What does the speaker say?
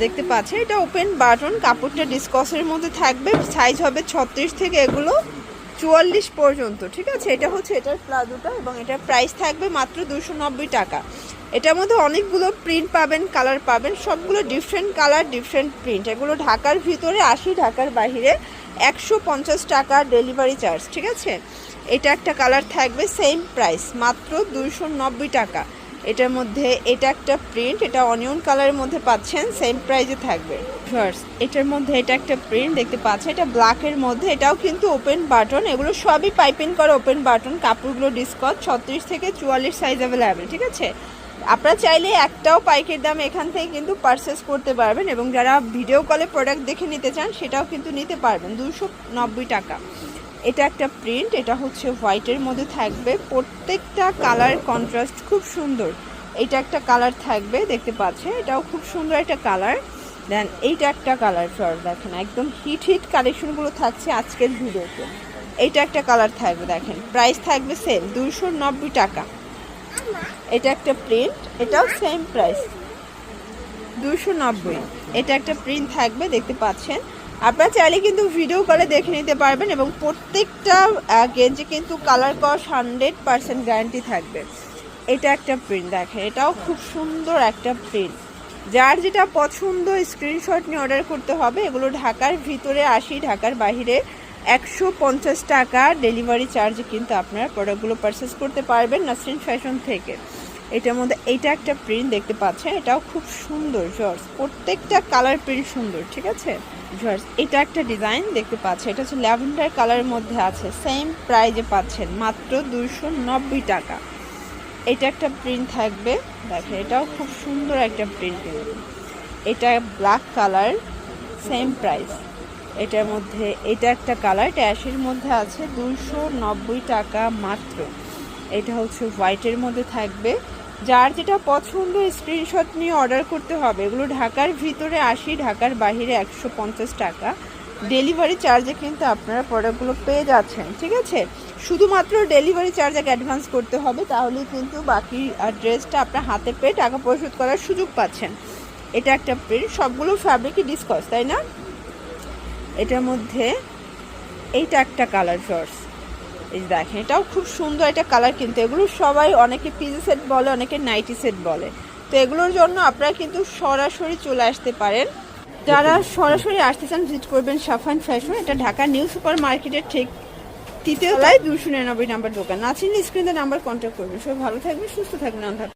দেখতে পাচ্ছেন এটা ওপেন বাটন, কাপড়টা ডিসকসের মধ্যে থাকবে, সাইজ হবে 36 থেকে এগুলো 44 পর্যন্ত। ঠিক আছে, এটা হচ্ছে এটার প্লাজোটা এবং এটার প্রাইস থাকবে মাত্র 290 টাকা। এটার মধ্যে অনেকগুলো প্রিন্ট পাবেন, কালার পাবেন, সবগুলো ডিফারেন্ট কালার ডিফারেন্ট প্রিন্ট। এগুলো ঢাকার ভিতরে 80, ঢাকার বাইরে 150 টাকা ডেলিভারি চার্জ। ঠিক আছে, এটা একটা কালার থাকবে, সেম প্রাইস মাত্র 290 টাকা। এটার মধ্যে এটা একটা প্রিন্ট, এটা অনিয়ন কালারের মধ্যে পাচ্ছেন, সেম প্রাইসে থাকবে। এটার মধ্যে এটা একটা প্রিন্ট দেখতে পাচ্ছেন, এটা ব্ল্যাকের মধ্যে, এটাও কিন্তু ওপেন বাটন। এগুলো সবই পাইপিং করা ওপেন বাটন, কাপড়গুলো ডিসকস 36 থেকে 44 সাইজ অ্যাভেলেবেল। ঠিক আছে, আপনারা চাইলে একটাও পাইকের দাম এখান থেকে কিন্তু পারচেস করতে পারবেন এবং যারা ভিডিও কলে প্রোডাক্ট দেখে নিতে চান সেটাও কিন্তু নিতে পারবেন 290 টাকা। এটা একটা প্রিন্ট, এটা হচ্ছে হোয়াইটের মধ্যে থাকবে, প্রত্যেকটা কালার কন্ট্রাস্ট খুব সুন্দর। এটা একটা কালার থাকবে দেখতে পাচ্ছেন, এটাও খুব সুন্দর একটা কালার। দেন এইটা একটা কালার, দেখেন একদম হিট কালেকশনগুলো থাকছে আজকের ভিডিওতে। এইটা একটা কালার থাকবে, দেখেন প্রাইস থাকবে সেম 290 টাকা। এটা একটা প্রিন্ট, এটাও সেম প্রাইস 290। এটা একটা প্রিন্ট থাকবে দেখতে পাচ্ছেন। আপনারা চাইলে কিন্তু ভিডিও কলে দেখে নিতে পারবেন এবং প্রত্যেকটা গেঞ্জি কিন্তু কালার কস 100% গ্যারান্টি থাকবে। এটা একটা প্রিন্ট দেখেন, এটাও খুব সুন্দর একটা প্রিন্ট। যার যেটা পছন্দ স্ক্রিনশট নিয়ে অর্ডার করতে হবে। এগুলো ঢাকার ভিতরে 80, ঢাকার বাইরে 150 টাকা ডেলিভারি চার্জে কিন্তু আপনারা প্রোডাক্টগুলো পারচেস করতে পারবেন নাসরিন ফ্যাশন থেকে। এটার মধ্যে এইটা একটা প্রিন্ট দেখতে পাচ্ছেন, এটাও খুব সুন্দর জর্জ, প্রত্যেকটা কালার প্রিন্ট সুন্দর। ঠিক আছে জর্জ, এটা একটা ডিজাইন দেখতে পাচ্ছেন, এটা হচ্ছে ল্যাভেন্ডার কালারের মধ্যে আছে, সেম প্রাইজে পাচ্ছেন মাত্র 290 টাকা। এটা একটা প্রিন্ট থাকবে দেখেন, এটাও খুব সুন্দর একটা প্রিন্ট। এটা ব্ল্যাক কালার, সেম প্রাইস। এটার মধ্যে এটা একটা কালার ট্যাশের মধ্যে আছে, 290 টাকা মাত্র। এটা হচ্ছে হোয়াইটের মধ্যে থাকবে। যার যেটা পছন্দ স্ক্রিনশট নিয়ে অর্ডার করতে হবে। এগুলো ঢাকার ভিতরে 80, ঢাকার বাইরে 150 টাকা ডেলিভারি চার্জে কিন্তু আপনারা প্রোডাক্টগুলো পেয়ে যাচ্ছেন। ঠিক আছে, শুধুমাত্র ডেলিভারি চার্জ আগে অ্যাডভান্স করতে হবে, তাহলেই কিন্তু বাকি ড্রেসটা আপনার হাতে পেয়ে টাকা পরিশোধ করার সুযোগ পাচ্ছেন। এটা একটা প্রিন্ট, সবগুলো ফ্যাব্রিকই ডিসকস, তাই না? এটার মধ্যে এইটা একটা কালার জর্জ, এই দেখেন এটাও খুব সুন্দর একটা কালার। কিন্তু এগুলো সবাই অনেকে পিজি সেট বলে, অনেকে নাইটি সেট বলে। তো এগুলোর জন্য আপনারা কিন্তু সরাসরি চলে আসতে পারেন। যারা সরাসরি আসতে চান ভিজিট করবেন সাফান ফ্যাশন। এটা ঢাকা নিউ সুপার মার্কেটের ঠিক 3য় তলায় 299 নাম্বার দোকান। না চিনলে স্ক্রিনে নাম্বার কন্ট্যাক্ট করবেন। সবাই ভালো থাকবেন, সুস্থ থাকবেন।